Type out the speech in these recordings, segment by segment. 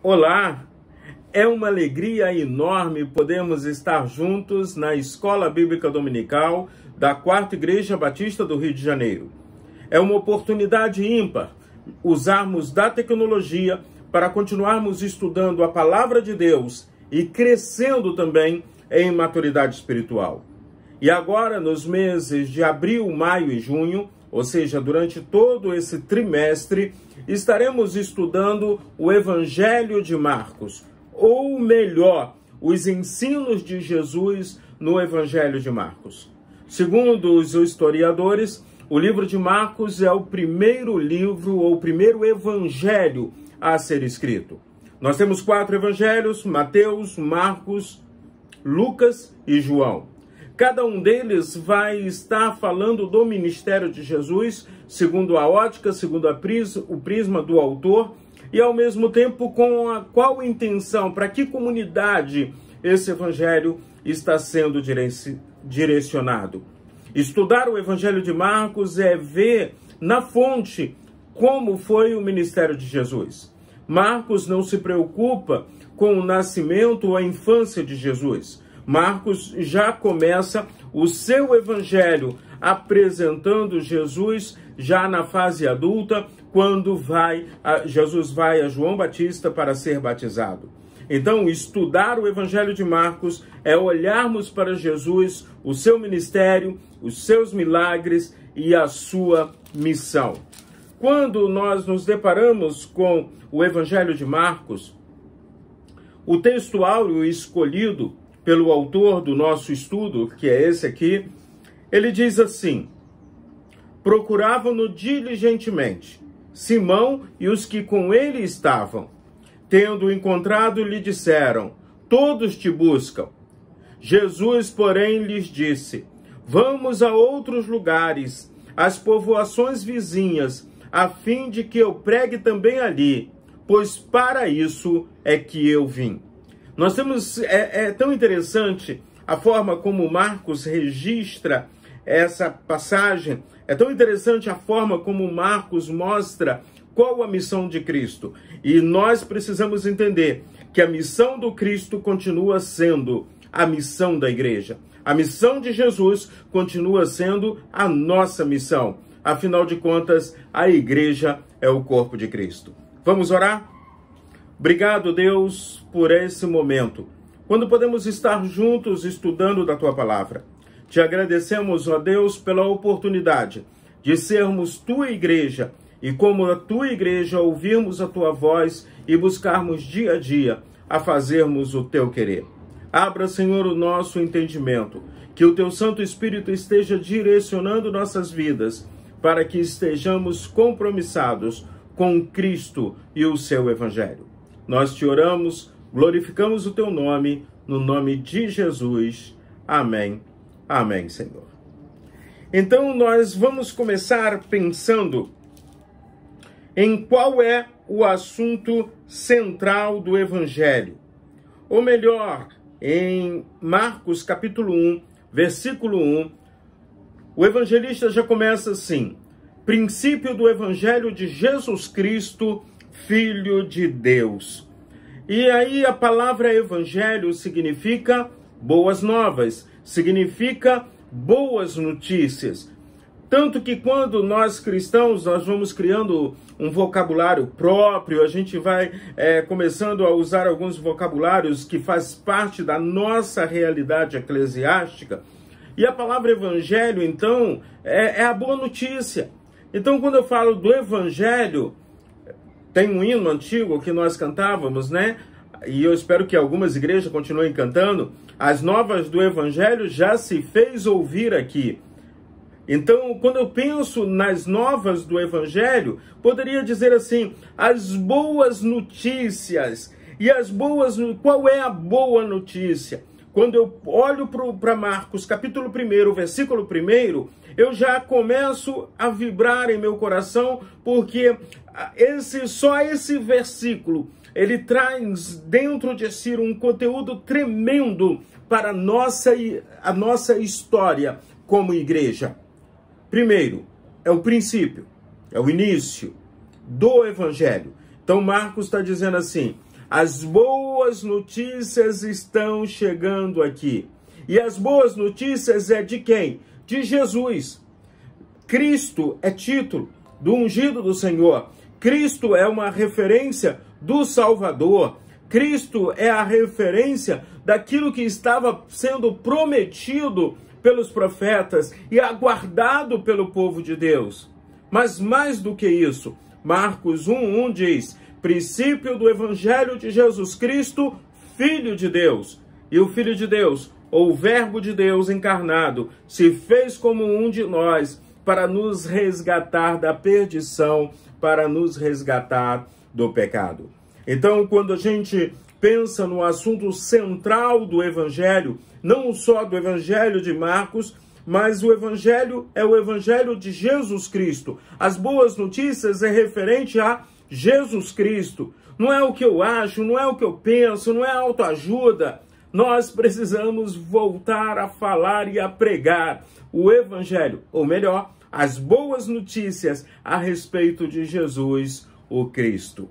Olá, é uma alegria enorme podermos estar juntos na Escola Bíblica Dominical da 4ª Igreja Batista do Rio de Janeiro. É uma oportunidade ímpar usarmos da tecnologia para continuarmos estudando a Palavra de Deus e crescendo também em maturidade espiritual. E agora, nos meses de abril, maio e junho, ou seja, durante todo esse trimestre, estaremos estudando o Evangelho de Marcos, ou melhor, os ensinos de Jesus no Evangelho de Marcos. Segundo os historiadores, o livro de Marcos é o primeiro livro ou o primeiro evangelho a ser escrito. Nós temos 4 evangelhos: Mateus, Marcos, Lucas e João. Cada um deles vai estar falando do ministério de Jesus, segundo a ótica, segundo o prisma do autor, e ao mesmo tempo com qual intenção, para que comunidade esse evangelho está sendo direcionado. Estudar o Evangelho de Marcos é ver na fonte como foi o ministério de Jesus. Marcos não se preocupa com o nascimento ou a infância de Jesus. Marcos já começa o seu evangelho apresentando Jesus já na fase adulta, quando Jesus vai a João Batista para ser batizado. Então, estudar o Evangelho de Marcos é olharmos para Jesus, o seu ministério, os seus milagres e a sua missão. Quando nós nos deparamos com o Evangelho de Marcos, o texto áureo escolhido pelo autor do nosso estudo, que é esse aqui, ele diz assim: procuravam-no diligentemente, Simão e os que com ele estavam. Tendo encontrado, lhe disseram: todos te buscam. Jesus, porém, lhes disse: vamos a outros lugares, às povoações vizinhas, a fim de que eu pregue também ali, pois para isso é que eu vim. Nós temos, é tão interessante a forma como Marcos registra essa passagem, é tão interessante a forma como Marcos mostra qual a missão de Cristo. E nós precisamos entender que a missão do Cristo continua sendo a missão da igreja. A missão de Jesus continua sendo a nossa missão. Afinal de contas, a igreja é o corpo de Cristo. Vamos orar? Obrigado, Deus, por esse momento, quando podemos estar juntos estudando da Tua Palavra. Te agradecemos, ó Deus, pela oportunidade de sermos Tua igreja e, como a Tua igreja, ouvirmos a Tua voz e buscarmos dia a dia a fazermos o Teu querer. Abra, Senhor, o nosso entendimento, que o Teu Santo Espírito esteja direcionando nossas vidas para que estejamos compromissados com Cristo e o Seu Evangelho. Nós te oramos, glorificamos o Teu nome, no nome de Jesus. Amém. Amém, Senhor. Então, nós vamos começar pensando em qual é o assunto central do Evangelho. Ou melhor, em Marcos capítulo 1, versículo 1, o evangelista já começa assim: princípio do Evangelho de Jesus Cristo, Filho de Deus. E aí a palavra evangelho significa boas novas, significa boas notícias. Tanto que quando nós cristãos, nós vamos criando um vocabulário próprio, a gente vai começando a usar alguns vocabulários que faz parte da nossa realidade eclesiástica. E a palavra evangelho, então, é a boa notícia. Então, quando eu falo do evangelho, tem um hino antigo que nós cantávamos, né? E eu espero que algumas igrejas continuem cantando: as novas do evangelho já se fez ouvir aqui. Então, quando eu penso nas novas do Evangelho, poderia dizer assim: as boas notícias. E qual é a boa notícia? Quando eu olho para Marcos, capítulo 1, versículo 1, eu já começo a vibrar em meu coração, porque só esse versículo, ele traz dentro de si um conteúdo tremendo para a nossa história como igreja. Primeiro, é o princípio, é o início do Evangelho. Então, Marcos está dizendo assim: As boas notícias estão chegando aqui. E as boas notícias é de quem? De Jesus. Cristo é título do ungido do Senhor. Cristo é uma referência do Salvador. Cristo é a referência daquilo que estava sendo prometido pelos profetas e aguardado pelo povo de Deus. Mas mais do que isso, Marcos 1:1 diz: princípio do Evangelho de Jesus Cristo, Filho de Deus. E o Filho de Deus, ou o Verbo de Deus encarnado, se fez como um de nós para nos resgatar da perdição, para nos resgatar do pecado. Então, quando a gente pensa no assunto central do Evangelho, não só do Evangelho de Marcos, mas o Evangelho é o Evangelho de Jesus Cristo. As boas notícias é referente a Jesus Cristo. Não é o que eu acho, não é o que eu penso, não é autoajuda. Nós precisamos voltar a falar e a pregar o Evangelho, ou melhor, as boas notícias a respeito de Jesus, o Cristo.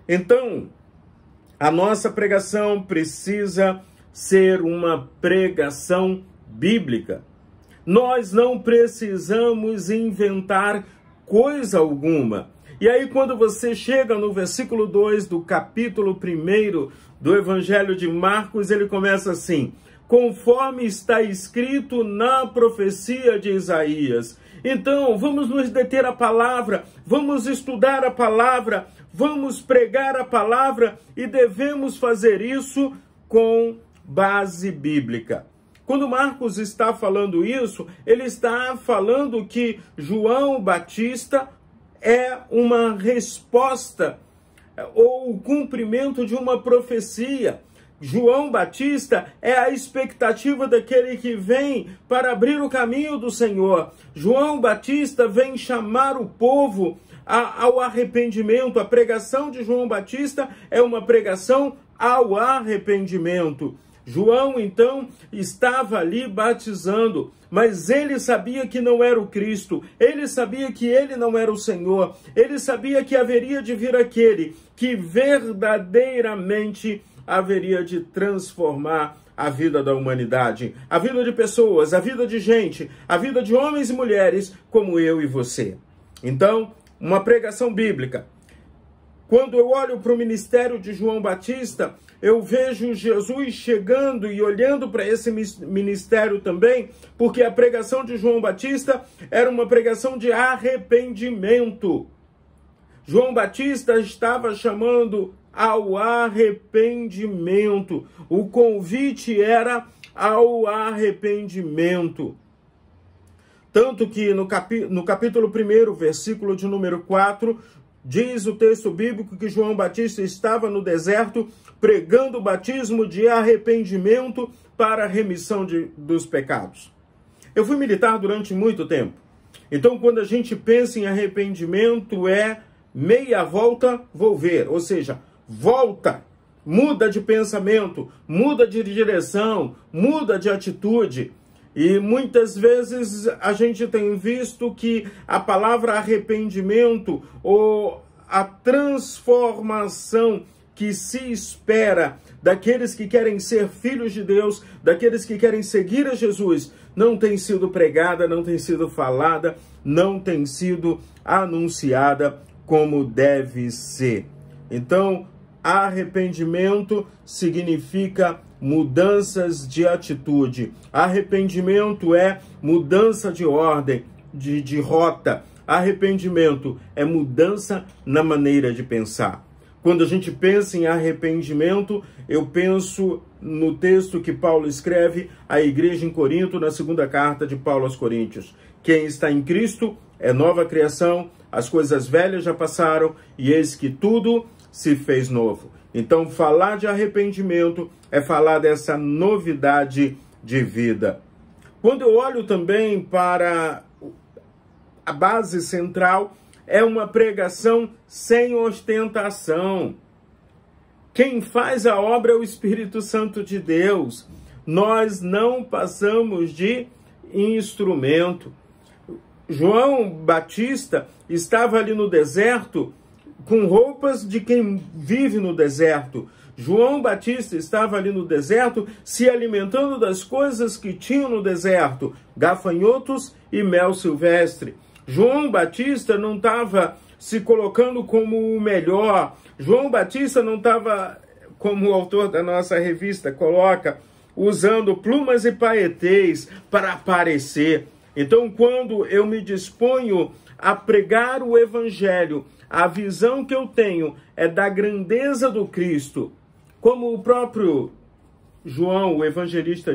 Então, a nossa pregação precisa ser uma pregação bíblica. Nós não precisamos inventar coisa alguma. E aí, quando você chega no versículo 2 do capítulo 1 do Evangelho de Marcos, ele começa assim: conforme está escrito na profecia de Isaías. Então, vamos nos deter à palavra, vamos estudar a palavra, vamos pregar a palavra e devemos fazer isso com base bíblica. Quando Marcos está falando isso, ele está falando que João Batista é uma resposta ou o cumprimento de uma profecia. João Batista é a expectativa daquele que vem para abrir o caminho do Senhor. João Batista vem chamar o povo ao arrependimento. A pregação de João Batista é uma pregação ao arrependimento. João, então, estava ali batizando, mas ele sabia que não era o Cristo, ele sabia que ele não era o Senhor, ele sabia que haveria de vir aquele que verdadeiramente haveria de transformar a vida da humanidade, a vida de pessoas, a vida de gente, a vida de homens e mulheres como eu e você. Então, uma pregação bíblica. Quando eu olho para o ministério de João Batista, eu vejo Jesus chegando e olhando para esse ministério também, porque a pregação de João Batista era uma pregação de arrependimento. João Batista estava chamando ao arrependimento. O convite era ao arrependimento. Tanto que no capítulo 1, versículo de número 4, diz o texto bíblico que João Batista estava no deserto pregando o batismo de arrependimento para a remissão dos pecados. Eu fui militar durante muito tempo. Então, quando a gente pensa em arrependimento, é meia volta, vou ver. Ou seja, volta, muda de pensamento, muda de direção, muda de atitude. E muitas vezes a gente tem visto que a palavra arrependimento ou a transformação que se espera daqueles que querem ser filhos de Deus, daqueles que querem seguir a Jesus, não tem sido pregada, não tem sido falada, não tem sido anunciada como deve ser. Então, arrependimento significa mudanças de atitude. Arrependimento é mudança de ordem, de rota. Arrependimento é mudança na maneira de pensar. Quando a gente pensa em arrependimento, eu penso no texto que Paulo escreve à igreja em Corinto, na segunda carta de Paulo aos Coríntios. Quem está em Cristo é nova criação, as coisas velhas já passaram e eis que tudo se fez novo. Então, falar de arrependimento é falar dessa novidade de vida. Quando eu olho também para a base central, é uma pregação sem ostentação. Quem faz a obra é o Espírito Santo de Deus. Nós não passamos de instrumento. João Batista estava ali no deserto com roupas de quem vive no deserto. João Batista estava ali no deserto, se alimentando das coisas que tinham no deserto, gafanhotos e mel silvestre. João Batista não estava se colocando como o melhor. João Batista não estava, como o autor da nossa revista coloca, usando plumas e paetês para aparecer. Então, quando eu me disponho a pregar o evangelho, a visão que eu tenho é da grandeza do Cristo, como o próprio João, o evangelista,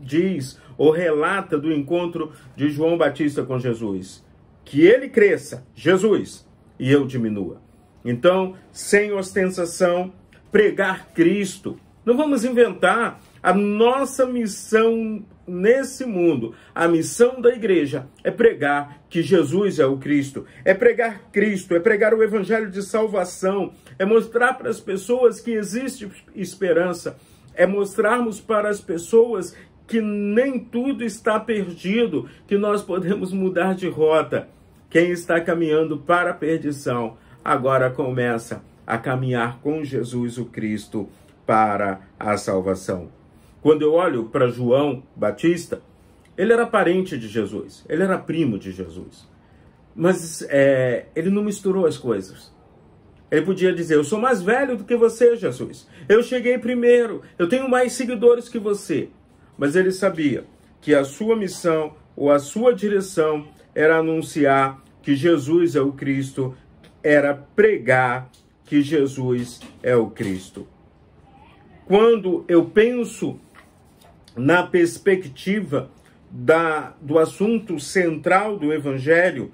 diz ou relata do encontro de João Batista com Jesus. Que ele cresça, Jesus, e eu diminua. Então, sem ostentação, pregar Cristo. Não vamos inventar. A nossa missão nesse mundo, a missão da igreja, é pregar que Jesus é o Cristo, é pregar Cristo, é pregar o evangelho de salvação, é mostrar para as pessoas que existe esperança, é mostrarmos para as pessoas que nem tudo está perdido, que nós podemos mudar de rota. Quem está caminhando para a perdição, agora começa a caminhar com Jesus o Cristo para a salvação. Quando eu olho para João Batista, ele era parente de Jesus, ele era primo de Jesus. Mas ele não misturou as coisas. Ele podia dizer, eu sou mais velho do que você, Jesus. Eu cheguei primeiro, eu tenho mais seguidores que você. Mas ele sabia que a sua missão ou a sua direção era anunciar que Jesus é o Cristo, era pregar que Jesus é o Cristo. Quando eu penso na perspectiva do assunto central do Evangelho,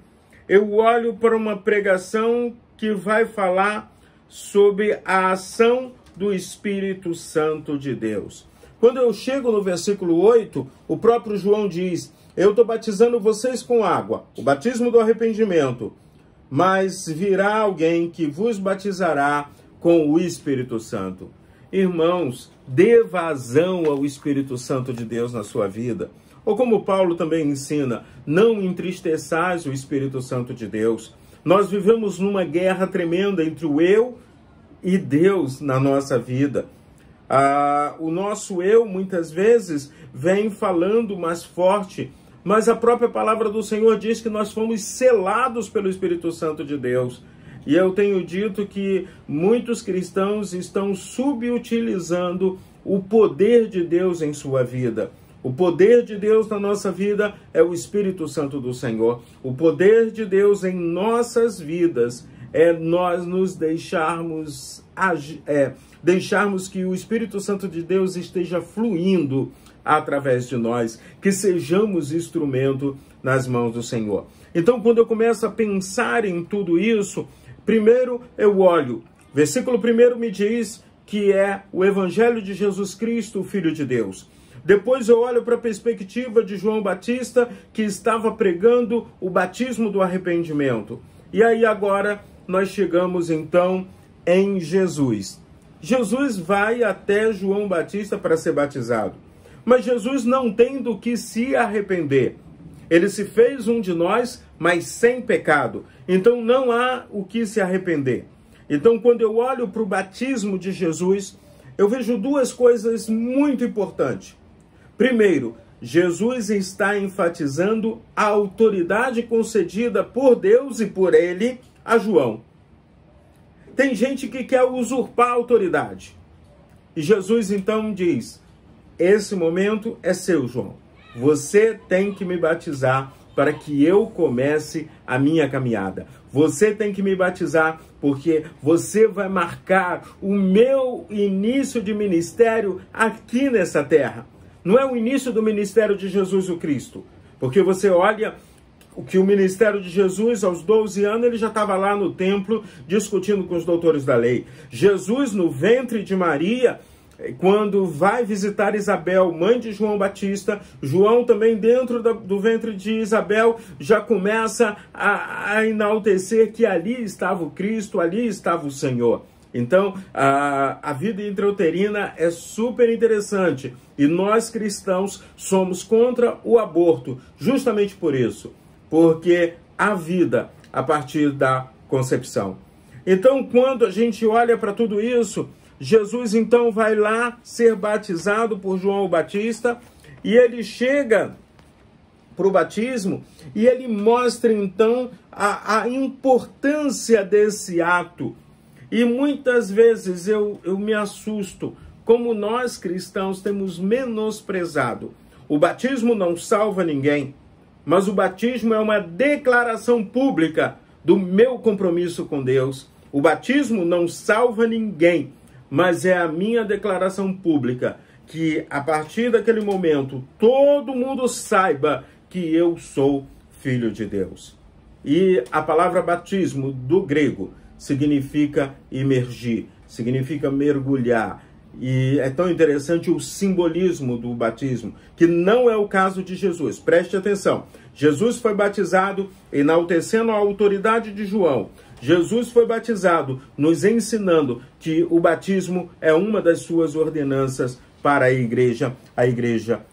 eu olho para uma pregação que vai falar sobre a ação do Espírito Santo de Deus. Quando eu chego no versículo 8, o próprio João diz, eu estou batizando vocês com água, o batismo do arrependimento, mas virá alguém que vos batizará com o Espírito Santo. Irmãos, dê vazão ao Espírito Santo de Deus na sua vida. Ou como Paulo também ensina, não entristeçais o Espírito Santo de Deus. Nós vivemos numa guerra tremenda entre o eu e Deus na nossa vida. O nosso eu, muitas vezes, vem falando mais forte, mas a própria palavra do Senhor diz que nós fomos selados pelo Espírito Santo de Deus. E eu tenho dito que muitos cristãos estão subutilizando o poder de Deus em sua vida. O poder de Deus na nossa vida é o Espírito Santo do Senhor. O poder de Deus em nossas vidas é nós nos deixarmos que o Espírito Santo de Deus esteja fluindo através de nós, que sejamos instrumento nas mãos do Senhor. Então, quando eu começo a pensar em tudo isso, primeiro eu olho, versículo 1 me diz que é o Evangelho de Jesus Cristo, o Filho de Deus. Depois eu olho para a perspectiva de João Batista, que estava pregando o batismo do arrependimento. E aí agora nós chegamos então em Jesus. Jesus vai até João Batista para ser batizado. Mas Jesus não tem do que se arrepender. Ele se fez um de nós, mas sem pecado. Então não há o que se arrepender. Então quando eu olho para o batismo de Jesus, eu vejo duas coisas muito importantes. Primeiro, Jesus está enfatizando a autoridade concedida por Deus e por ele a João. Tem gente que quer usurpar a autoridade. E Jesus então diz, esse momento é seu, João. Você tem que me batizar para que eu comece a minha caminhada. Você tem que me batizar porque você vai marcar o meu início de ministério aqui nessa terra. Não é o início do ministério de Jesus o Cristo. Porque você olha que o ministério de Jesus, aos 12 anos, ele já estava lá no templo discutindo com os doutores da lei. Jesus, no ventre de Maria, quando vai visitar Isabel, mãe de João Batista, João também dentro do ventre de Isabel já começa a enaltecer que ali estava o Cristo, ali estava o Senhor. Então, a vida intrauterina é super interessante e nós cristãos somos contra o aborto, justamente por isso, porque há vida a partir da concepção. Então, quando a gente olha para tudo isso, Jesus então vai lá ser batizado por João Batista e ele chega para o batismo e ele mostra então a importância desse ato. E muitas vezes eu me assusto como nós cristãos temos menosprezado. O batismo não salva ninguém, mas o batismo é uma declaração pública do meu compromisso com Deus. O batismo não salva ninguém, mas é a minha declaração pública que a partir daquele momento todo mundo saiba que eu sou filho de Deus. E a palavra batismo do grego significa imergir, significa mergulhar. E é tão interessante o simbolismo do batismo, que não é o caso de Jesus. Preste atenção. Jesus foi batizado enaltecendo a autoridade de João. Jesus foi batizado nos ensinando que o batismo é uma das suas ordenanças para a igreja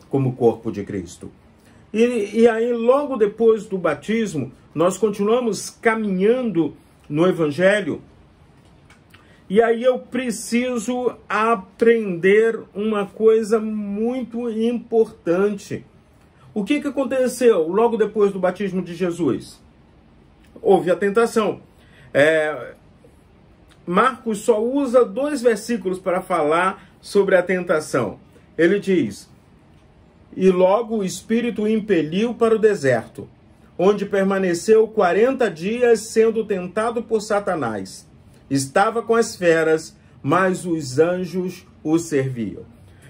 como corpo de Cristo. E aí, logo depois do batismo, nós continuamos caminhando no Evangelho. E aí eu preciso aprender uma coisa muito importante. O que aconteceu logo depois do batismo de Jesus? Houve a tentação. Marcos só usa 2 versículos para falar sobre a tentação. Ele diz: e logo o Espírito o impeliu para o deserto, onde permaneceu 40 dias sendo tentado por Satanás. Estava com as feras, mas os anjos o serviam.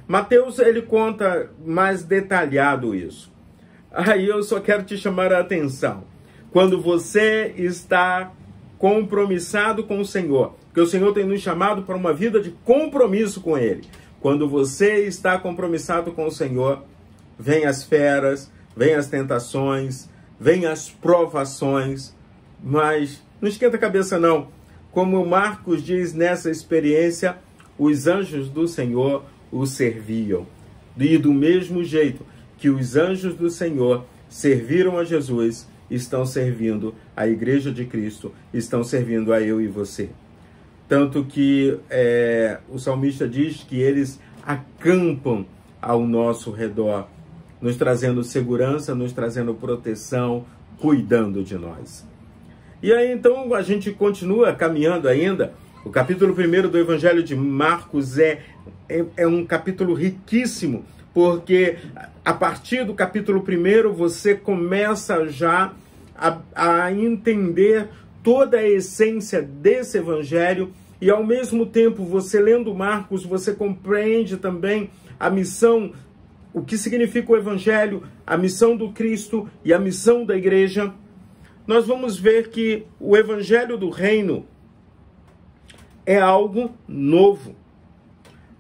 Mateus, ele conta mais detalhado isso. Aí eu só quero te chamar a atenção. Quando você está compromissado com o Senhor, porque o Senhor tem nos chamado para uma vida de compromisso com Ele. Quando você está compromissado com o Senhor, vem as feras, vem as tentações, vem as provações, mas não esquenta a cabeça não. Como Marcos diz nessa experiência, os anjos do Senhor o serviam. E do mesmo jeito que os anjos do Senhor serviram a Jesus, estão servindo a Igreja de Cristo, estão servindo a eu e você. Tanto que o salmista diz que eles acampam ao nosso redor, nos trazendo segurança, nos trazendo proteção, cuidando de nós. E aí então a gente continua caminhando ainda. O capítulo 1 do Evangelho de Marcos é um capítulo riquíssimo, porque a partir do capítulo 1 você começa já a entender toda a essência desse Evangelho e ao mesmo tempo você lendo Marcos, você compreende também a missão, o que significa o Evangelho, a missão do Cristo e a missão da igreja. Nós vamos ver que o Evangelho do Reino é algo novo.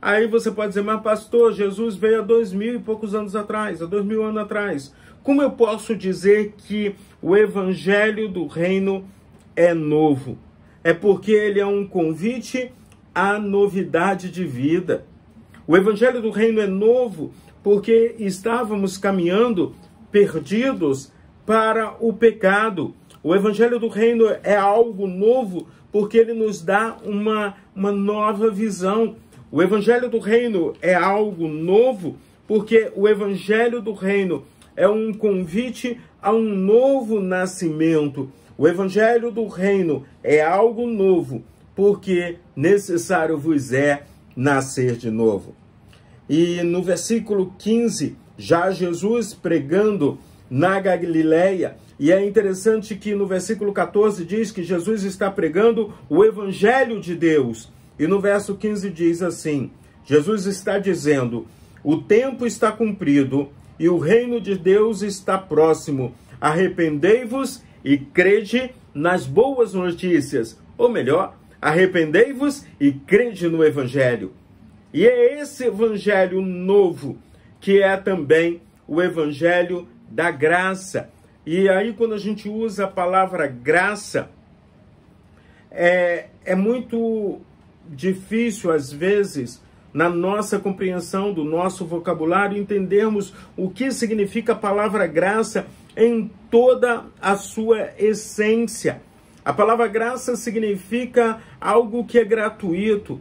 Aí você pode dizer, mas pastor, Jesus veio há 2000 e poucos anos atrás, há 2000 anos atrás. Como eu posso dizer que o Evangelho do Reino é novo? É porque ele é um convite à novidade de vida. O Evangelho do Reino é novo porque estávamos caminhando perdidos para o pecado. O Evangelho do Reino é algo novo porque ele nos dá uma nova visão. O Evangelho do Reino é algo novo porque o Evangelho do Reino é um convite a um novo nascimento. O Evangelho do Reino é algo novo porque necessário vos é nascer de novo. E no versículo 15, já Jesus pregando na Galileia, e é interessante que no versículo 14 diz que Jesus está pregando o Evangelho de Deus. E no verso 15 diz assim, Jesus está dizendo, o tempo está cumprido e o reino de Deus está próximo. Arrependei-vos e crede nas boas notícias. Ou melhor, arrependei-vos e crede no Evangelho. E é esse Evangelho novo que é também o Evangelho da graça. E aí quando a gente usa a palavra graça, é muito difícil às vezes na nossa compreensão do nosso vocabulário entendermos o que significa a palavra graça em toda a sua essência. A palavra graça significa algo que é gratuito,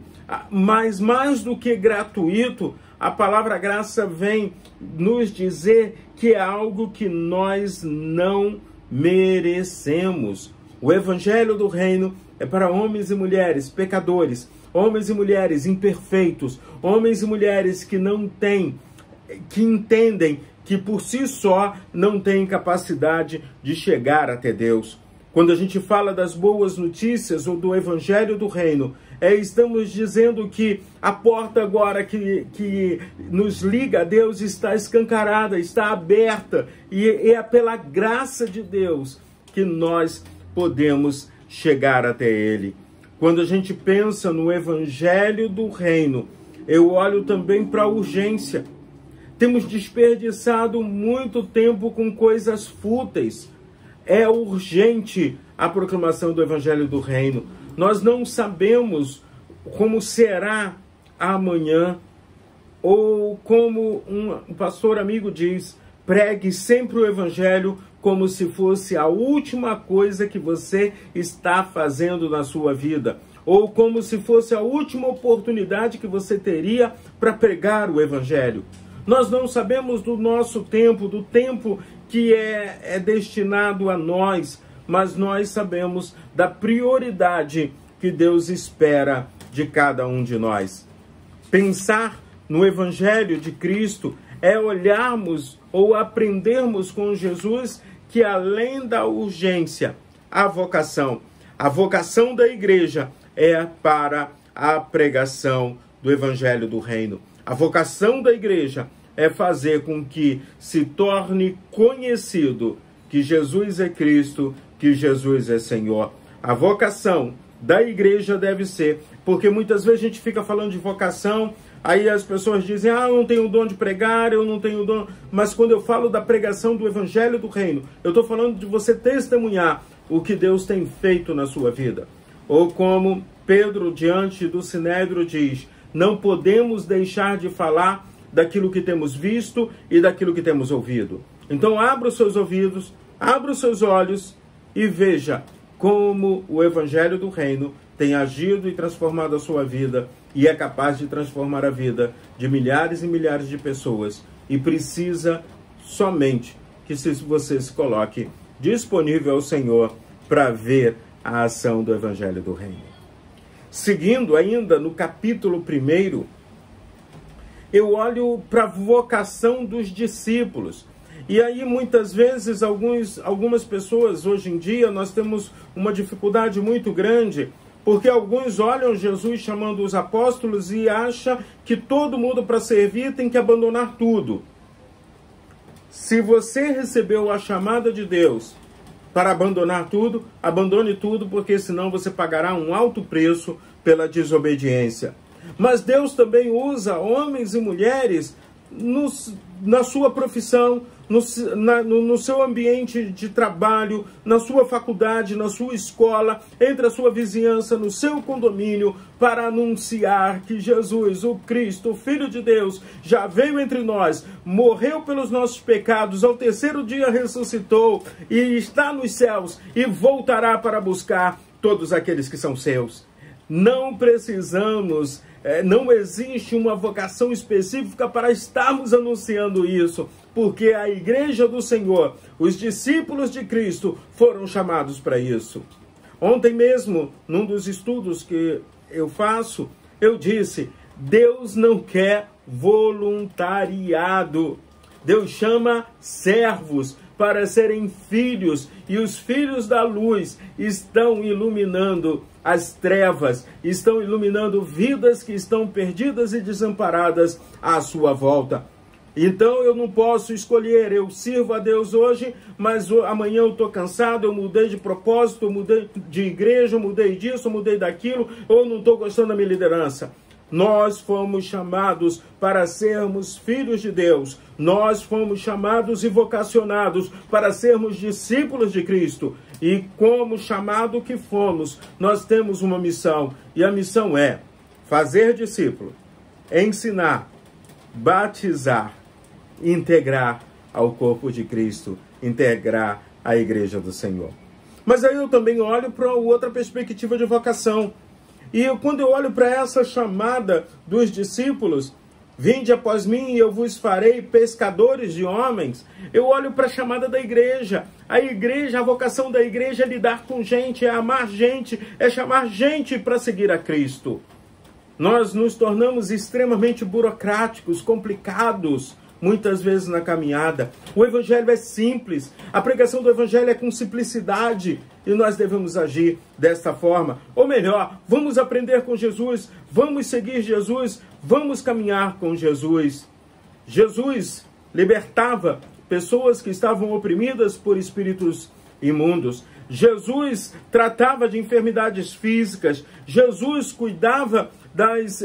mas mais do que gratuito, a palavra graça vem nos dizer que é algo que nós não merecemos. O evangelho do reino é para homens e mulheres pecadores, homens e mulheres imperfeitos, homens e mulheres que não têm, que entendem que por si só não têm capacidade de chegar até Deus. Quando a gente fala das boas notícias ou do evangelho do reino, estamos dizendo que a porta agora que nos liga a Deus está escancarada, está aberta, e é pela graça de Deus que nós podemos chegar até Ele. Quando a gente pensa no evangelho do reino, eu olho também para a urgência. Temos desperdiçado muito tempo com coisas fúteis. É urgente a proclamação do evangelho do reino. Nós não sabemos como será amanhã, ou como um pastor amigo diz, pregue sempre o evangelho como se fosse a última coisa que você está fazendo na sua vida, ou como se fosse a última oportunidade que você teria para pregar o evangelho. Nós não sabemos do nosso tempo, do tempo que é destinado a nós, mas nós sabemos da prioridade que Deus espera de cada um de nós. Pensar no evangelho de Cristo é olharmos ou aprendermos com Jesus que, além da urgência, a vocação da igreja é para a pregação do evangelho do reino. A vocação da igreja é fazer com que se torne conhecido que Jesus é Cristo, que Jesus é Senhor. A vocação da igreja deve ser, porque muitas vezes a gente fica falando de vocação, aí as pessoas dizem, eu não tenho o dom de pregar, eu não tenho o dom... Mas quando eu falo da pregação do evangelho do reino, eu estou falando de você testemunhar o que Deus tem feito na sua vida. Ou como Pedro, diante do Sinédrio, diz, não podemos deixar de falar daquilo que temos visto e daquilo que temos ouvido. Então abra os seus ouvidos, abra os seus olhos e veja como o evangelho do reino tem agido e transformado a sua vida e é capaz de transformar a vida de milhares e milhares de pessoas. E precisa somente que você se coloque disponível ao Senhor para ver a ação do evangelho do reino. Seguindo ainda no capítulo 1, eu olho para a vocação dos discípulos. E aí, muitas vezes, algumas pessoas, hoje em dia, nós temos uma dificuldade muito grande, porque alguns olham Jesus chamando os apóstolos e acham que todo mundo, para servir, tem que abandonar tudo. Se você recebeu a chamada de Deus para abandonar tudo, abandone tudo, porque senão você pagará um alto preço pela desobediência. Mas Deus também usa homens e mulheres na sua profissão, no seu ambiente de trabalho, na sua faculdade, na sua escola, entre a sua vizinhança, no seu condomínio, para anunciar que Jesus, o Cristo, o Filho de Deus, já veio entre nós, morreu pelos nossos pecados, ao terceiro dia ressuscitou e está nos céus e voltará para buscar todos aqueles que são seus. Não precisamos, não existe uma vocação específica para estarmos anunciando isso, porque a igreja do Senhor, os discípulos de Cristo, foram chamados para isso. Ontem mesmo, num dos estudos que eu faço, eu disse, Deus não quer voluntariado. Deus chama servos para serem filhos, e os filhos da luz estão iluminando as trevas, estão iluminando vidas que estão perdidas e desamparadas à sua volta. Então eu não posso escolher, eu sirvo a Deus hoje, mas amanhã eu estou cansado, eu mudei de propósito, eu mudei de igreja, eu mudei disso, eu mudei daquilo, ou não estou gostando da minha liderança. Nós fomos chamados para sermos filhos de Deus. Nós fomos chamados e vocacionados para sermos discípulos de Cristo. E como chamado que fomos, nós temos uma missão. E a missão é fazer discípulo, ensinar, batizar, integrar ao corpo de Cristo, integrar a igreja do Senhor. Mas aí eu também olho para outra perspectiva de vocação. E quando eu olho para essa chamada dos discípulos, vinde após mim e eu vos farei pescadores de homens, eu olho para a chamada da igreja. A igreja, a vocação da igreja é lidar com gente, é amar gente, é chamar gente para seguir a Cristo. Nós nos tornamos extremamente burocráticos, complicados, muitas vezes na caminhada. O evangelho é simples, a pregação do evangelho é com simplicidade e nós devemos agir desta forma. Ou melhor, vamos aprender com Jesus, vamos seguir Jesus, vamos caminhar com Jesus. Jesus libertava pessoas que estavam oprimidas por espíritos imundos. Jesus tratava de enfermidades físicas. Jesus cuidava das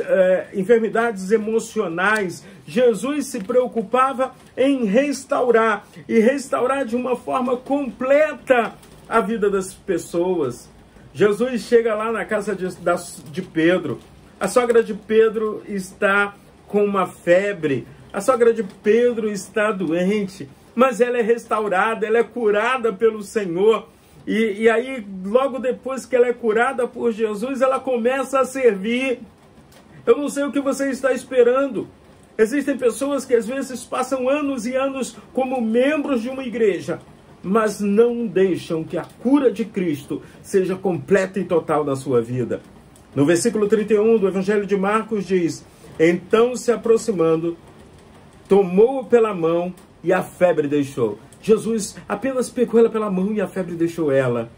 enfermidades emocionais. Jesus se preocupava em restaurar, e restaurar de uma forma completa a vida das pessoas. Jesus chega lá na casa de Pedro. A sogra de Pedro está com uma febre. A sogra de Pedro está doente, mas ela é restaurada, ela é curada pelo Senhor. E aí, logo depois que ela é curada por Jesus, ela começa a servir. Eu não sei o que você está esperando. Existem pessoas que às vezes passam anos e anos como membros de uma igreja, mas não deixam que a cura de Cristo seja completa e total na sua vida. No versículo 31 do Evangelho de Marcos diz: então se aproximando, tomou-o pela mão e a febre deixou. Jesus apenas pegou ela pela mão e a febre deixou ela,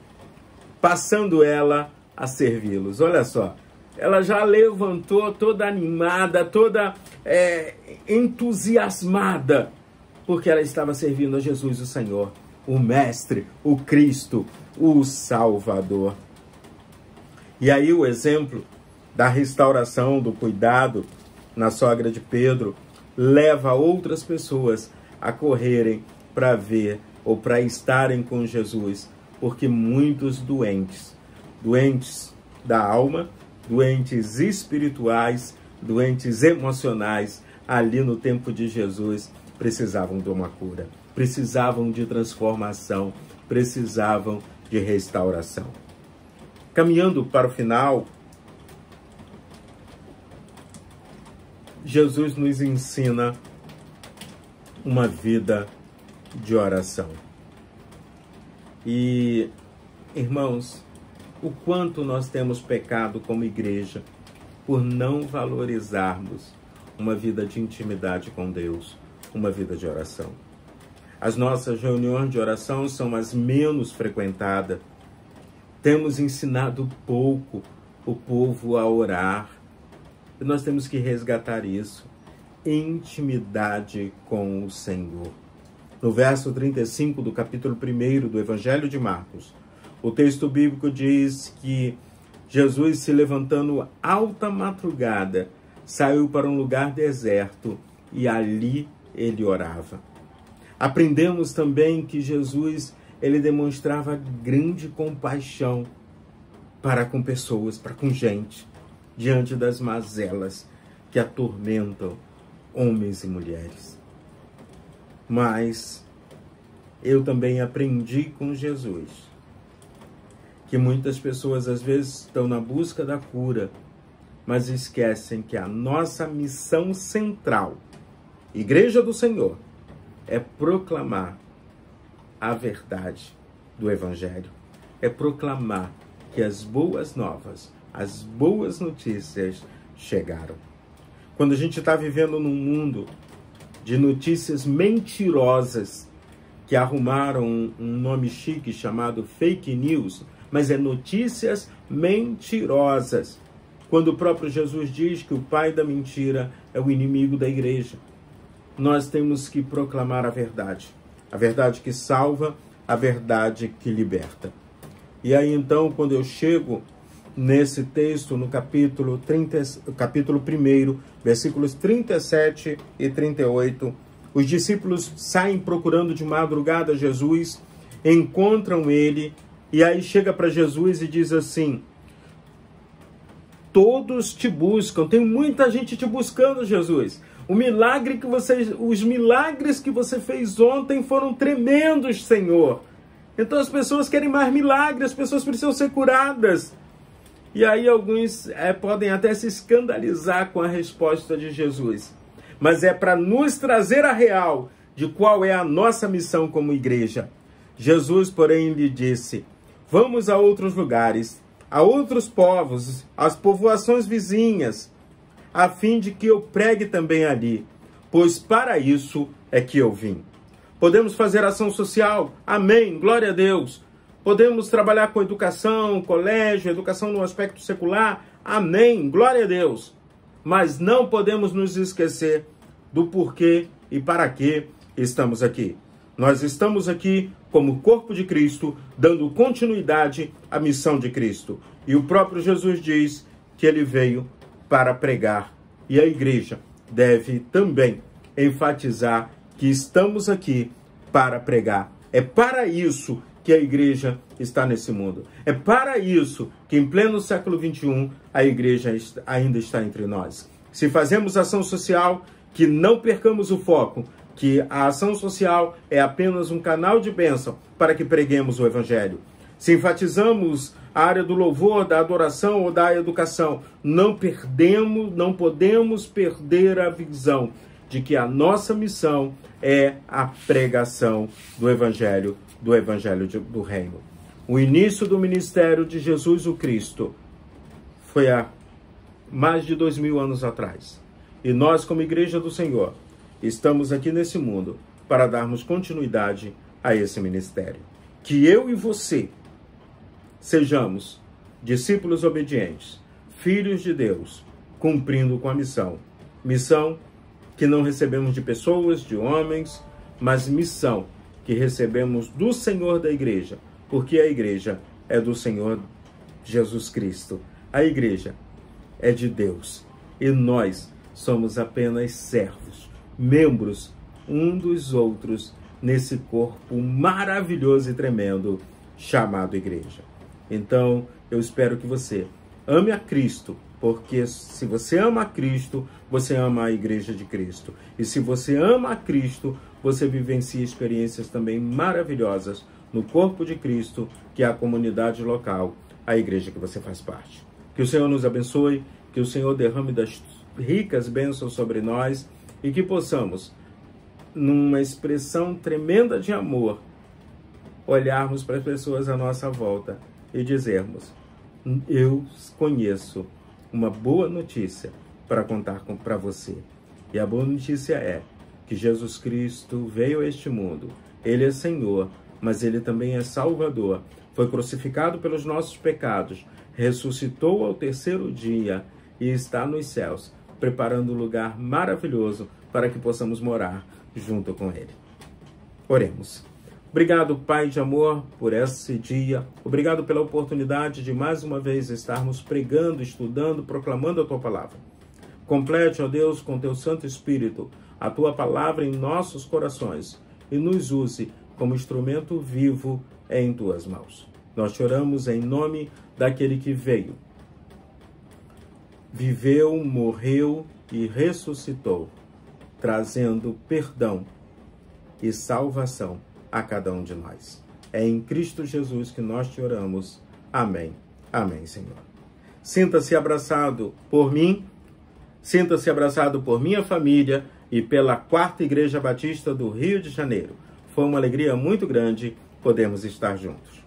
passando ela a servi-los. Olha só, ela já levantou toda animada, toda entusiasmada, porque ela estava servindo a Jesus, o Senhor, o Mestre, o Cristo, o Salvador. E aí o exemplo da restauração, do cuidado na sogra de Pedro, leva outras pessoas a correrem para ver ou para estarem com Jesus, porque muitos doentes da alma, doentes espirituais, doentes emocionais, ali no tempo de Jesus, precisavam de uma cura, precisavam de transformação, precisavam de restauração. Caminhando para o final, Jesus nos ensina uma vida de oração. E, irmãos, o quanto nós temos pecado como igreja por não valorizarmos uma vida de intimidade com Deus, uma vida de oração. As nossas reuniões de oração são as menos frequentadas. Temos ensinado pouco o povo a orar. E nós temos que resgatar isso. Intimidade com o Senhor. No verso 35 do capítulo 1 do Evangelho de Marcos, o texto bíblico diz que Jesus, se levantando alta madrugada, saiu para um lugar deserto e ali ele orava. Aprendemos também que Jesus, ele demonstrava grande compaixão para com pessoas, para com gente, diante das mazelas que atormentam homens e mulheres. Mas eu também aprendi com Jesus que muitas pessoas às vezes estão na busca da cura, mas esquecem que a nossa missão central, Igreja do Senhor, é proclamar a verdade do Evangelho, é proclamar que as boas novas, as boas notícias chegaram. Quando a gente está vivendo num mundo de notícias mentirosas, que arrumaram um nome chique chamado fake news, mas é notícias mentirosas. Quando o próprio Jesus diz que o pai da mentira é o inimigo da igreja, nós temos que proclamar a verdade que salva, a verdade que liberta. E aí então, quando eu chego nesse texto, no capítulo 1, versículos 37 e 38, os discípulos saem procurando de madrugada Jesus, encontram ele, e aí chega para Jesus e diz assim: todos te buscam, tem muita gente te buscando, Jesus. Os milagres que você fez ontem foram tremendos, Senhor. Então as pessoas querem mais milagres, as pessoas precisam ser curadas. E aí alguns podem até se escandalizar com a resposta de Jesus. Mas é para nos trazer a real de qual é a nossa missão como igreja. Jesus, porém, lhe disse: vamos a outros lugares, a outros povos, às povoações vizinhas, a fim de que eu pregue também ali, pois para isso é que eu vim. Podemos fazer ação social? Amém, glória a Deus. Podemos trabalhar com educação, colégio, educação no aspecto secular? Amém, glória a Deus. Mas não podemos nos esquecer do porquê e para que estamos aqui. Nós estamos aqui como corpo de Cristo, dando continuidade à missão de Cristo. E o próprio Jesus diz que ele veio para pregar. E a igreja deve também enfatizar que estamos aqui para pregar. É para isso que a igreja está nesse mundo. É para isso que em pleno século XXI a igreja ainda está entre nós. Se fazemos ação social, que não percamos o foco, que a ação social é apenas um canal de bênção para que preguemos o evangelho. Se enfatizamos a área do louvor, da adoração ou da educação, não podemos perder a visão de que a nossa missão é a pregação do evangelho do reino. O início do ministério de Jesus o Cristo foi há mais de 2000 anos atrás. E nós, como Igreja do Senhor, estamos aqui nesse mundo para darmos continuidade a esse ministério. Que eu e você sejamos discípulos obedientes, filhos de Deus, cumprindo com a missão. Missão que não recebemos de pessoas, de homens, mas missão que recebemos do Senhor da igreja, porque a igreja é do Senhor Jesus Cristo. A igreja é de Deus e nós somos apenas servos, membros um dos outros nesse corpo maravilhoso e tremendo chamado igreja. Então, eu espero que você ame a Cristo, porque se você ama a Cristo, você ama a igreja de Cristo. E se você ama a Cristo, você vivencia experiências também maravilhosas no corpo de Cristo, que é a comunidade local, a igreja que você faz parte. Que o Senhor nos abençoe, que o Senhor derrame das ricas bênçãos sobre nós e que possamos, numa expressão tremenda de amor, olharmos para as pessoas à nossa volta e dizermos: eu conheço uma boa notícia para contar para você. E a boa notícia é que Jesus Cristo veio a este mundo. Ele é Senhor, mas Ele também é Salvador. Foi crucificado pelos nossos pecados, ressuscitou ao terceiro dia e está nos céus, preparando um lugar maravilhoso para que possamos morar junto com Ele. Oremos. Obrigado, Pai de amor, por esse dia. Obrigado pela oportunidade de mais uma vez estarmos pregando, estudando, proclamando a Tua palavra. Complete, ó Deus, com Teu Santo Espírito, a Tua palavra em nossos corações e nos use como instrumento vivo em Tuas mãos. Nós te oramos em nome daquele que veio, viveu, morreu e ressuscitou, trazendo perdão e salvação a cada um de nós. É em Cristo Jesus que nós te oramos. Amém. Amém, Senhor. Sinta-se abraçado por mim, sinta-se abraçado por minha família e pela 4ª Igreja Batista do Rio de Janeiro. Foi uma alegria muito grande podermos estar juntos.